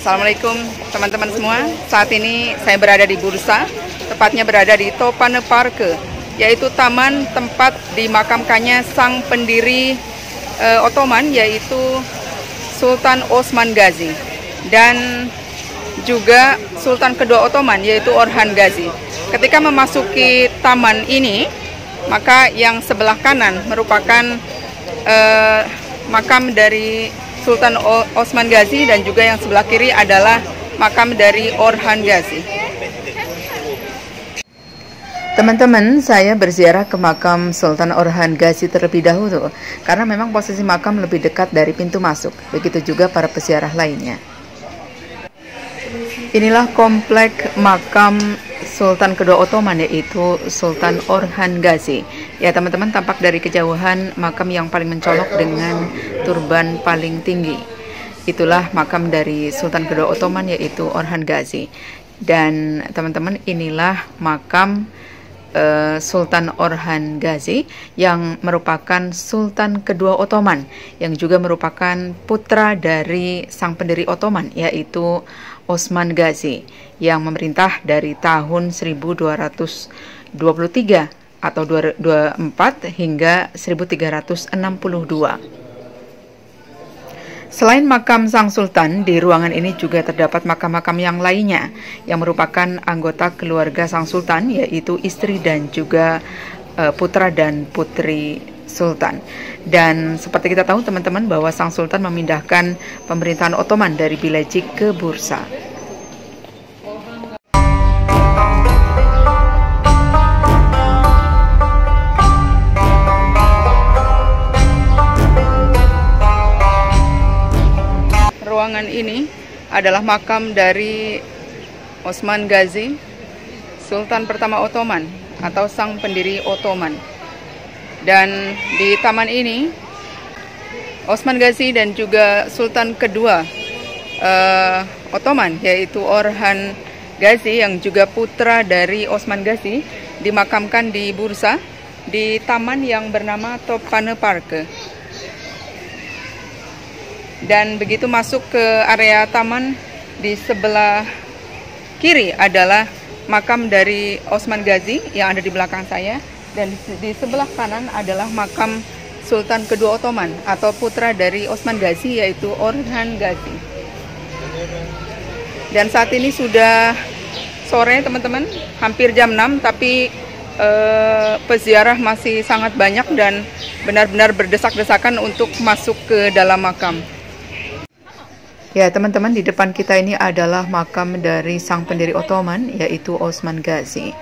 Assalamualaikum teman-teman semua. Saat ini saya berada di Bursa, tepatnya berada di Topane Parke, yaitu taman tempat dimakamkannya sang pendiri Ottoman, yaitu Sultan Osman Gazi, dan juga Sultan kedua Ottoman, yaitu Orhan Gazi. Ketika memasuki taman ini, maka yang sebelah kanan merupakan makam dari Sultan Osman Gazi, dan juga yang sebelah kiri adalah makam dari Orhan Gazi. Teman-teman, saya berziarah ke makam Sultan Orhan Gazi terlebih dahulu karena memang posisi makam lebih dekat dari pintu masuk. Begitu juga para peziarah lainnya. Inilah komplek makam Sultan kedua Ottoman, yaitu Sultan Orhan Gazi. Ya teman-teman, tampak dari kejauhan makam yang paling mencolok dengan turban paling tinggi. Itulah makam dari Sultan kedua Ottoman, yaitu Orhan Gazi. Dan teman-teman, inilah makam Sultan Orhan Gazi yang merupakan Sultan kedua Ottoman, yang juga merupakan putra dari sang pendiri Ottoman, yaitu Osman Gazi, yang memerintah dari tahun 1223 atau 24 hingga 1362. Selain makam sang sultan, di ruangan ini juga terdapat makam-makam yang lainnya yang merupakan anggota keluarga sang sultan, yaitu istri dan juga putra dan putri sultan. Dan seperti kita tahu teman-teman, bahwa sang sultan memindahkan pemerintahan Ottoman dari Bilecik ke Bursa. Ruangan ini adalah makam dari Osman Gazi, Sultan pertama Ottoman atau sang pendiri Ottoman. Dan di taman ini, Osman Gazi dan juga Sultan kedua Ottoman, yaitu Orhan Gazi yang juga putra dari Osman Gazi, dimakamkan di Bursa di taman yang bernama Topane Parke. Dan begitu masuk ke area taman, di sebelah kiri adalah makam dari Osman Gazi yang ada di belakang saya, dan di sebelah kanan adalah makam Sultan kedua Ottoman atau putra dari Osman Gazi, yaitu Orhan Gazi. Dan saat ini sudah sore teman-teman, hampir jam 6, tapi peziarah masih sangat banyak dan benar-benar berdesak-desakan untuk masuk ke dalam makam. Ya teman-teman, di depan kita ini adalah makam dari sang pendiri Ottoman, yaitu Osman Gazi.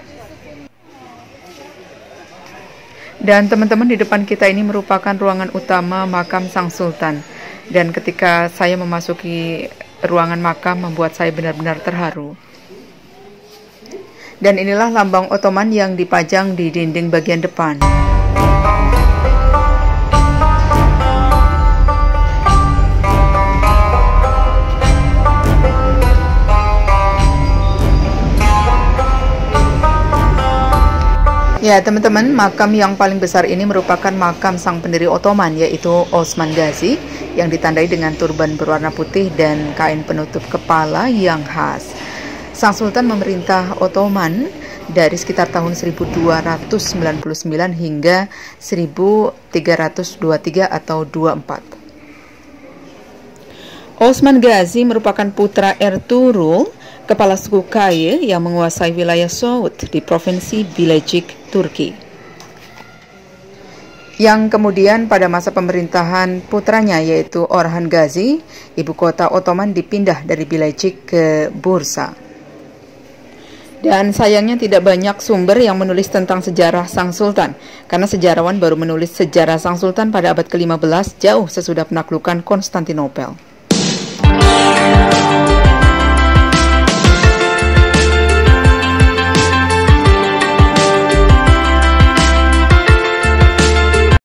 Dan teman-teman, di depan kita ini merupakan ruangan utama makam sang sultan. Dan ketika saya memasuki ruangan makam, membuat saya benar-benar terharu. Dan inilah lambang Ottoman yang dipajang di dinding bagian depan. Ya teman-teman, makam yang paling besar ini merupakan makam sang pendiri Ottoman, yaitu Osman Gazi, yang ditandai dengan turban berwarna putih dan kain penutup kepala yang khas. Sang sultan memerintah Ottoman dari sekitar tahun 1299 hingga 1323 atau 24. Osman Gazi merupakan putra Ertuğrul, kepala suku Kaye yang menguasai wilayah Suud di provinsi Bilecik, Turki. Yang kemudian pada masa pemerintahan putranya, yaitu Orhan Gazi, ibu kota Ottoman dipindah dari Bilecik ke Bursa. Dan sayangnya tidak banyak sumber yang menulis tentang sejarah sang sultan, karena sejarawan baru menulis sejarah sang sultan pada abad ke-15, jauh sesudah penaklukan Konstantinopel.